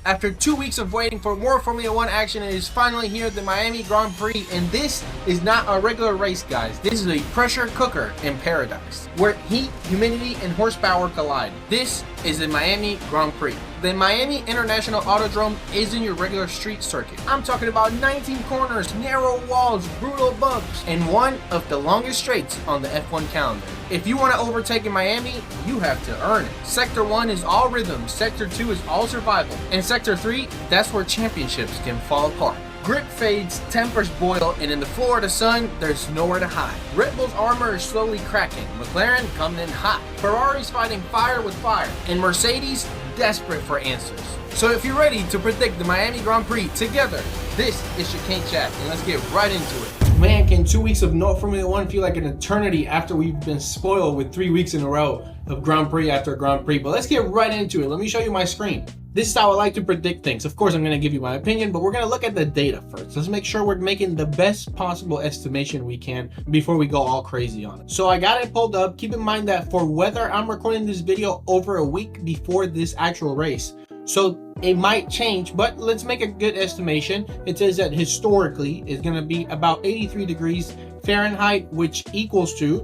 After 2 weeks of waiting for more Formula 1 action, it is finally here, the Miami Grand Prix, and this is not a regular race, guys. This is a pressure cooker in paradise, where heat, humidity, and horsepower collide. This is the Miami Grand Prix. The Miami International Autodrome isn't your regular street circuit. I'm talking about 19 corners, narrow walls, brutal bumps, and one of the longest straights on the F1 calendar. If you want to overtake in Miami, you have to earn it. Sector 1 is all rhythm, Sector 2 is all survival, and Sector 3, that's where championships can fall apart. Grip fades, tempers boil, and in the Florida sun, there's nowhere to hide. Red Bull's armor is slowly cracking, McLaren coming in hot, Ferrari's fighting fire with fire, and Mercedes desperate for answers. So if you're ready to predict the Miami Grand Prix together, this is Chicane Chat, and let's get right into it. Man, can 2 weeks of no Formula 1 feel like an eternity after we've been spoiled with 3 weeks in a row of Grand Prix after Grand Prix? But let's get right into it. Let me show you my screen. This is how I like to predict things. Of course, I'm going to give you my opinion, but we're going to look at the data first. Let's make sure we're making the best possible estimation we can before we go all crazy on it. So I got it pulled up. Keep in mind that for weather, I'm recording this video over a week before this actual race. So it might change, but let's make a good estimation. It says that historically it's going to be about 83 degrees Fahrenheit, which equals to,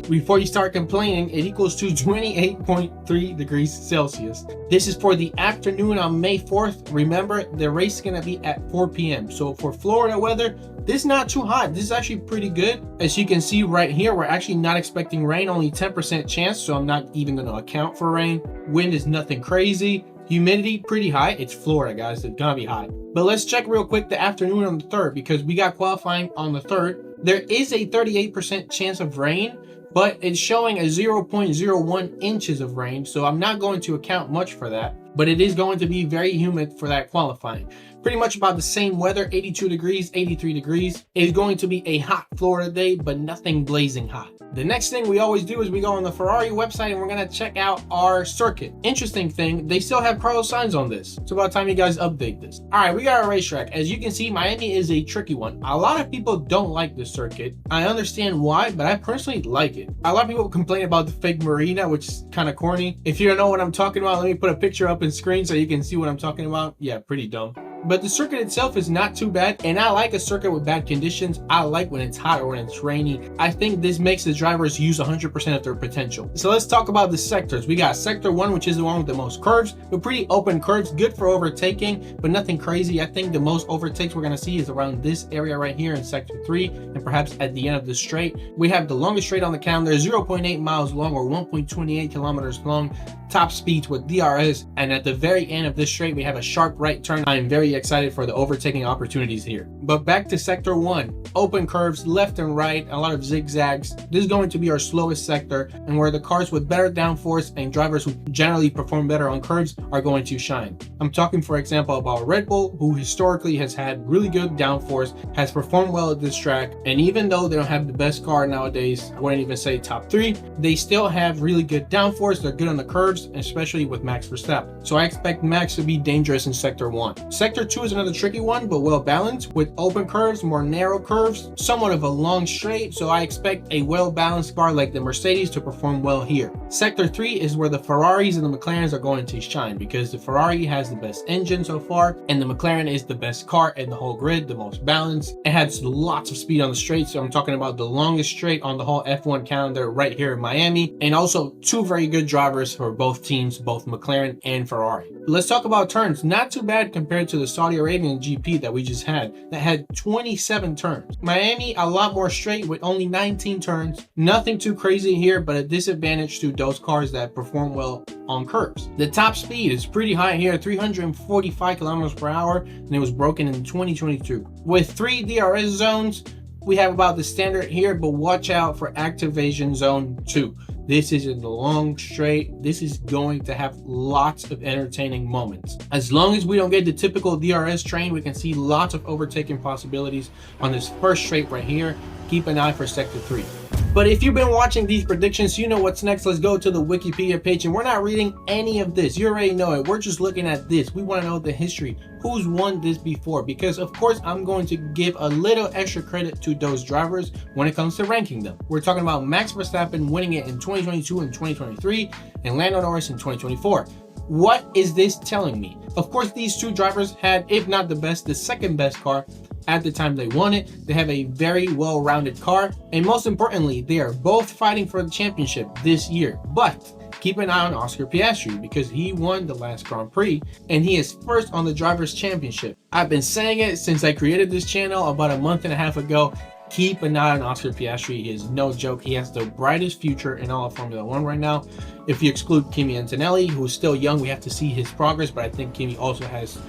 before you start complaining, it equals to 28.3 degrees Celsius. This is for the afternoon on May 4th. Remember, the race is going to be at 4 p.m. So for Florida weather, this is not too hot. This is actually pretty good. As you can see right here, we're actually not expecting rain, only 10% chance. So I'm not even going to account for rain. Wind is nothing crazy. Humidity pretty high. It's Florida, guys. It's gonna be hot. But let's check real quick the afternoon on the 3rd, because we got qualifying on the 3rd. There is a 38% chance of rain, but it's showing a 0.01 inches of rain, so I'm not going to account much for that. But it is going to be very humid for that qualifying. Pretty much about the same weather, 82 degrees, 83 degrees. It's going to be a hot Florida day, but nothing blazing hot. The next thing we always do is we go on the Ferrari website and we're going to check out our circuit. Interesting thing, they still have Carlos Sainz on this. It's about time you guys update this. All right, we got a racetrack. As you can see, Miami is a tricky one. A lot of people don't like this circuit. I understand why, but I personally like it. A lot of people complain about the fake marina, which is kind of corny. If you don't know what I'm talking about, let me put a picture up in screen so you can see what I'm talking about. Yeah, pretty dumb. But the circuit itself is not too bad, and I like a circuit with bad conditions. I like when it's hot or when it's rainy. I think this makes the drivers use 100% of their potential. So let's talk about the sectors. We got Sector 1, which is the one with the most curves, but pretty open curves, good for overtaking, but nothing crazy. I think the most overtakes we're going to see is around this area right here in Sector 3, and perhaps at the end of the straight. We have the longest straight on the calendar, 0.8 miles long or 1.28 kilometers long. Top speeds with DRS, and at the very end of this straight we have a sharp right turn. I am very excited for the overtaking opportunities here. But back to Sector 1, open curves left and right, a lot of zigzags. This is going to be our slowest sector, and where the cars with better downforce and drivers who generally perform better on curves are going to shine. I'm talking, for example, about Red Bull, who historically has had really good downforce, has performed well at this track, and even though they don't have the best car nowadays, I wouldn't even say top 3, they still have really good downforce. They're good on the curves, especially with Max Verstappen. So I expect Max to be dangerous in Sector 1. Sector 2 is another tricky one, but well balanced with open curves, more narrow curves, somewhat of a long straight. So I expect a well balanced car like the Mercedes to perform well here. Sector 3 is where the Ferraris and the McLarens are going to shine, because the Ferrari has the best engine so far, and the McLaren is the best car in the whole grid, the most balanced. It has lots of speed on the straight. So I'm talking about the longest straight on the whole F1 calendar right here in Miami, and also two very good drivers for both teams, both McLaren and Ferrari. Let's talk about turns. Not too bad compared to the Saudi Arabian GP that we just had, that had 27 turns. Miami, a lot more straight with only 19 turns. Nothing too crazy here, but a disadvantage to those cars that perform well on curves. The top speed is pretty high here, 345 kilometers per hour, and it was broken in 2022. With 3 DRS zones, we have about the standard here, but watch out for activation zone 2. This is in the long straight. This is going to have lots of entertaining moments. As long as we don't get the typical DRS train, we can see lots of overtaking possibilities on this first straight right here. Keep an eye for Sector 3. But if you've been watching these predictions, you know what's next. Let's go to the Wikipedia page, and we're not reading any of this. You already know it. We're just looking at this. We want to know the history. Who's won this before? Because of course, I'm going to give a little extra credit to those drivers when it comes to ranking them. We're talking about Max Verstappen winning it in 2022 and 2023, and Lando Norris in 2024. What is this telling me? Of course, these two drivers had, if not the best, the second best car at the time they won it. They have a very well-rounded car, and most importantly, they are both fighting for the championship this year. But keep an eye on Oscar Piastri because he won the last Grand Prix and he is first on the Drivers' Championship. I've been saying it since I created this channel about a month and a half ago. Keep an eye on Oscar Piastri. He is no joke. He has the brightest future in all of Formula 1 right now. If you exclude Kimi Antonelli, who's still young, we have to see his progress, but I think Kimi also has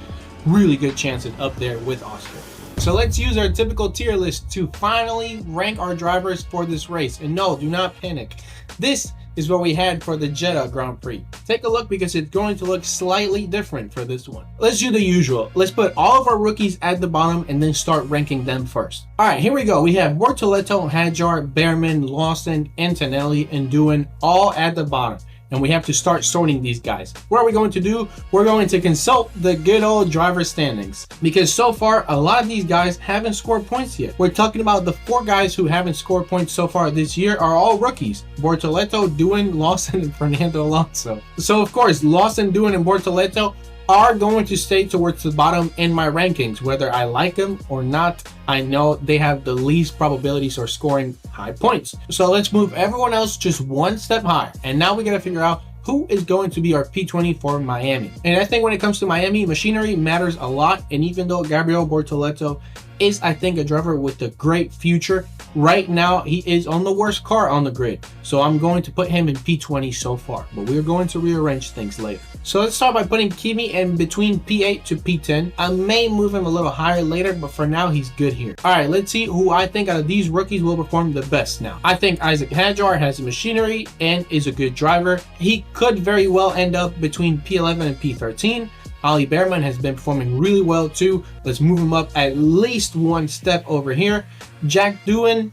really good chances up there with Oscar. So let's use our typical tier list to finally rank our drivers for this race. And no, do not panic. This is what we had for the Jeddah Grand Prix. Take a look because it's going to look slightly different for this one. Let's do the usual. Let's put all of our rookies at the bottom and then start ranking them first. All right, here we go. We have Bortoleto, Hadjar, Behrman, Lawson, Antonelli, and Doohan all at the bottom. And we have to start sorting these guys. What are we going to do? We're going to consult the good old driver standings because so far a lot of these guys haven't scored points yet. We're talking about the 4 guys who haven't scored points so far this year are all rookies: Bortoleto, Doohan, Lawson, and Fernando Alonso. So of course Lawson, Doohan, and Bortoleto are going to stay towards the bottom in my rankings, whether I like them or not. I know they have the least probabilities of scoring high points. So let's move everyone else just one step higher. And now we got to figure out who is going to be our P20 for Miami. And I think when it comes to Miami, machinery matters a lot. And even though Gabriel Bortoleto is, I think, a driver with a great future, right now he is on the worst car on the grid. So I'm going to put him in P20 so far, but we're going to rearrange things later. So let's start by putting Kimi in between P8 to P10. I may move him a little higher later, but for now he's good here. All right, let's see who I think out of these rookies will perform the best now. I think Isaac Hadjar has machinery and is a good driver. He could very well end up between P11 and P13. Ollie Behrman has been performing really well too. Let's move him up at least one step over here. Jack Doohan,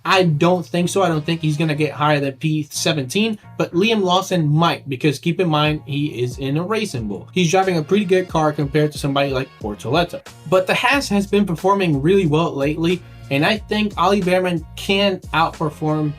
I don't think so. I don't think he's going to get higher than P17, but Liam Lawson might, because keep in mind, he is in a racing bull. He's driving a pretty good car compared to somebody like Bortoleto. But the Haas has been performing really well lately, and I think Ollie Behrman can outperform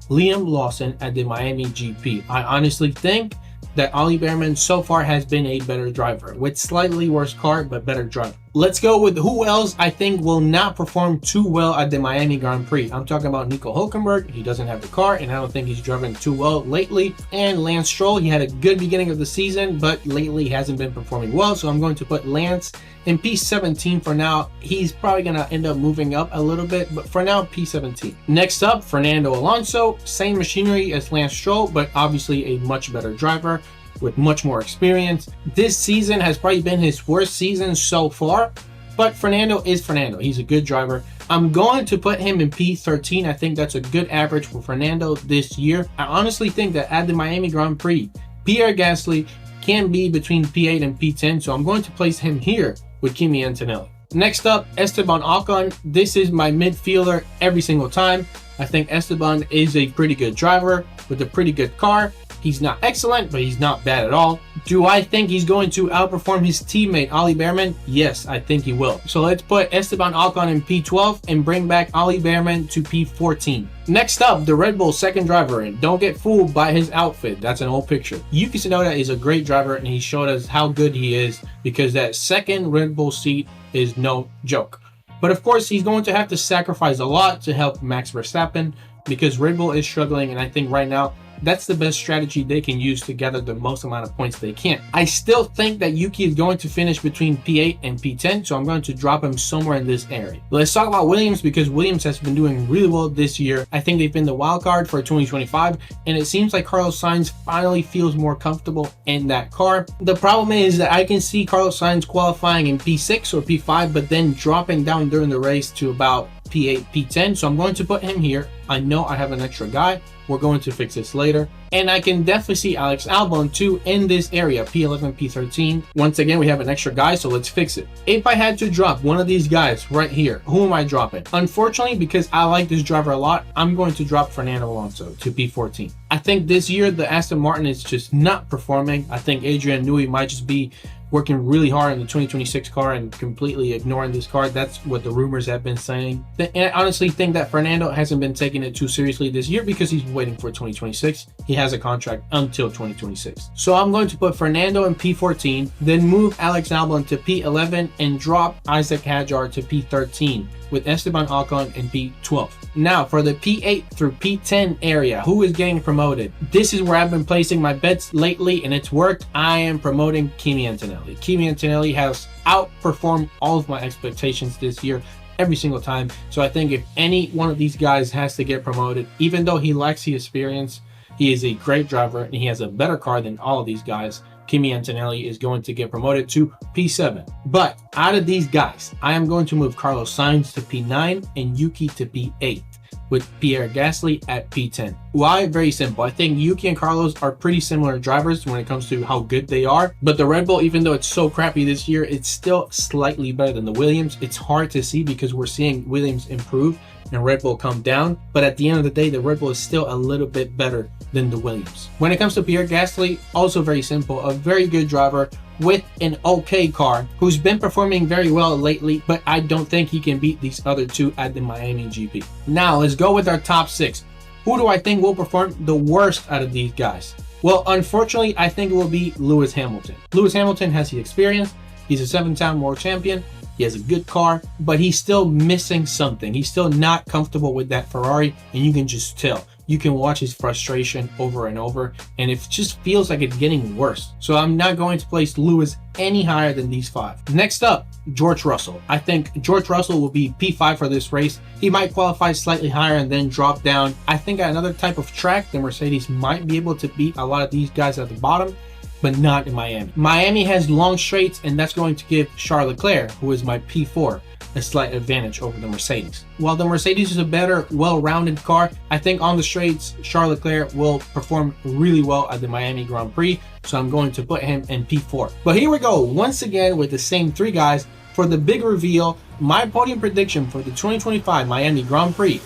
Liam Lawson at the Miami GP. I honestly think that Ollie Behrman so far has been a better driver with slightly worse car, but better driver. Let's go with who else I think will not perform too well at the Miami Grand Prix. I'm talking about Nico Hülkenberg. He doesn't have the car, and I don't think he's driving too well lately. And Lance Stroll, he had a good beginning of the season, but lately he hasn't been performing well. So I'm going to put Lance in P17 for now. He's probably going to end up moving up a little bit, but for now, P17. Next up, Fernando Alonso. Same machinery as Lance Stroll, but obviously a much better driver with much more experience. This season has probably been his worst season so far, but Fernando is Fernando. He's a good driver. I'm going to put him in P13. I think that's a good average for Fernando this year. I honestly think that at the Miami Grand Prix, Pierre Gasly can be between P8 and P10, so I'm going to place him here with Kimi Antonelli. Next up, Esteban Ocon. This is my midfielder every single time. I think Esteban is a pretty good driver with a pretty good car. He's not excellent, but he's not bad at all. Do I think he's going to outperform his teammate, Ollie Behrman? Yes, I think he will. So let's put Esteban Ocon in P12 and bring back Ollie Behrman to P14. Next up, the Red Bull second driver, and don't get fooled by his outfit. That's an old picture. Yuki Tsunoda is a great driver, and he showed us how good he is because that second Red Bull seat is no joke. But of course, he's going to have to sacrifice a lot to help Max Verstappen because Red Bull is struggling, and I think right now, that's the best strategy they can use to gather the most amount of points they can. I still think that Yuki is going to finish between P8 and P10, so I'm going to drop him somewhere in this area. But let's talk about Williams because Williams has been doing really well this year. I think they've been the wild card for 2025, and it seems like Carlos Sainz finally feels more comfortable in that car. The problem is that I can see Carlos Sainz qualifying in P6 or P5, but then dropping down during the race to about P8, P10, so I'm going to put him here. I know I have an extra guy. We're going to fix this later. And I can definitely see Alex Albon too in this area, P11, P13. Once again, we have an extra guy, so let's fix it. If I had to drop one of these guys right here, who am I dropping? Unfortunately, because I like this driver a lot, I'm going to drop Fernando Alonso to P14. I think this year, the Aston Martin is just not performing. I think Adrian Newey might just be working really hard on the 2026 car and completely ignoring this car. That's what the rumors have been saying. And I honestly think that Fernando hasn't been taking it too seriously this year because he's waiting for 2026. He has a contract until 2026. So I'm going to put Fernando in P14, then move Alex Albon to P11 and drop Isaac Hadjar to P13 with Esteban Ocon in P12. Now for the P8 through P10 area, who is getting promoted? This is where I've been placing my bets lately and it's worked. I am promoting Kimi Antonelli. Kimi Antonelli has outperformed all of my expectations this year every single time. So I think if any one of these guys has to get promoted, even though he lacks the experience, he is a great driver and he has a better car than all of these guys. Kimi Antonelli is going to get promoted to P7. But out of these guys, I am going to move Carlos Sainz to P9 and Yuki to P8 with Pierre Gasly at P10. Why? Very simple. I think Yuki and Carlos are pretty similar drivers when it comes to how good they are. But the Red Bull, even though it's so crappy this year, it's still slightly better than the Williams. It's hard to see because we're seeing Williams improve and Red Bull come down. But at the end of the day, the Red Bull is still a little bit better than the Williams. When it comes to Pierre Gasly, also very simple, a very good driver with an okay car who's been performing very well lately, but I don't think he can beat these other two at the Miami GP. Now let's go with our top 6. Who do I think will perform the worst out of these guys? Well, unfortunately, I think it will be Lewis Hamilton. Lewis Hamilton has the experience. He's a 7-time world champion. He has a good car, but he's still missing something. He's still not comfortable with that Ferrari, and you can just tell. You can watch his frustration over and over, and it just feels like it's getting worse. So I'm not going to place Lewis any higher than these 5. Next up, George Russell. I think George Russell will be P5 for this race. He might qualify slightly higher and then drop down. I think at another type of track, the Mercedes might be able to beat a lot of these guys at the bottom, but not in Miami. Miami has long straights, and that's going to give Charles Leclerc, who is my P4, a slight advantage over the Mercedes. While the Mercedes is a better, well-rounded car, I think on the straights, Charles Leclerc will perform really well at the Miami Grand Prix, so I'm going to put him in P4. But here we go, once again with the same 3 guys. For the big reveal, my podium prediction for the 2025 Miami Grand Prix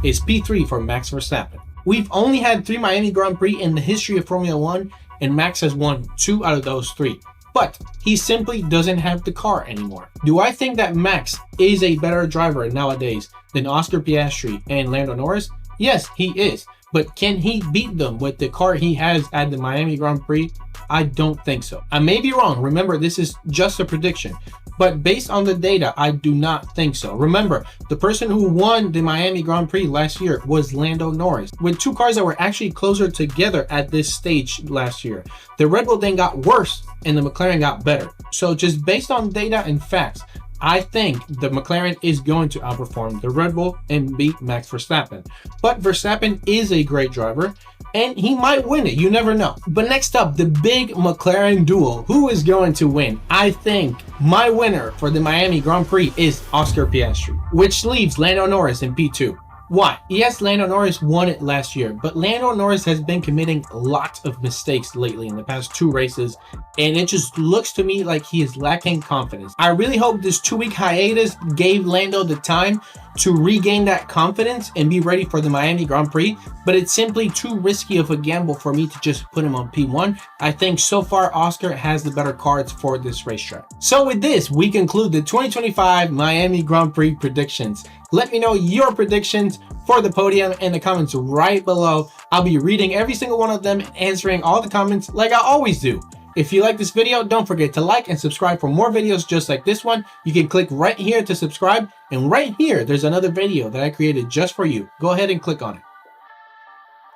is P3 for Max Verstappen. We've only had 3 Miami Grand Prix in the history of Formula 1, and Max has won 2 out of those 3. But he simply doesn't have the car anymore. Do I think that Max is a better driver nowadays than Oscar Piastri and Lando Norris? Yes, he is. But can he beat them with the car he has at the Miami Grand Prix? I don't think so. I may be wrong. Remember, this is just a prediction. But based on the data, I do not think so. Remember, the person who won the Miami Grand Prix last year was Lando Norris, with 2 cars that were actually closer together at this stage last year. The Red Bull then got worse and the McLaren got better. So just based on data and facts, I think the McLaren is going to outperform the Red Bull and beat Max Verstappen. But Verstappen is a great driver and he might win it. You never know. But next up, the big McLaren duel. Who is going to win? I think my winner for the Miami Grand Prix is Oscar Piastri, which leaves Lando Norris in P2. Why? Yes, Lando Norris won it last year, but Lando Norris has been committing lots of mistakes lately in the past 2 races, and it just looks to me like he is lacking confidence. I really hope this 2-week hiatus gave Lando the time to regain that confidence and be ready for the Miami Grand Prix, but it's simply too risky of a gamble for me to just put him on P1. I think so far Oscar has the better cards for this racetrack. So with this, we conclude the 2025 Miami Grand Prix predictions. Let me know your predictions for the podium in the comments right below. I'll be reading every single one of them and answering all the comments like I always do. If you like this video, don't forget to like and subscribe for more videos just like this one. You can click right here to subscribe, and right here there's another video that I created just for you. Go ahead and click on it.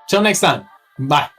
Till next time, bye.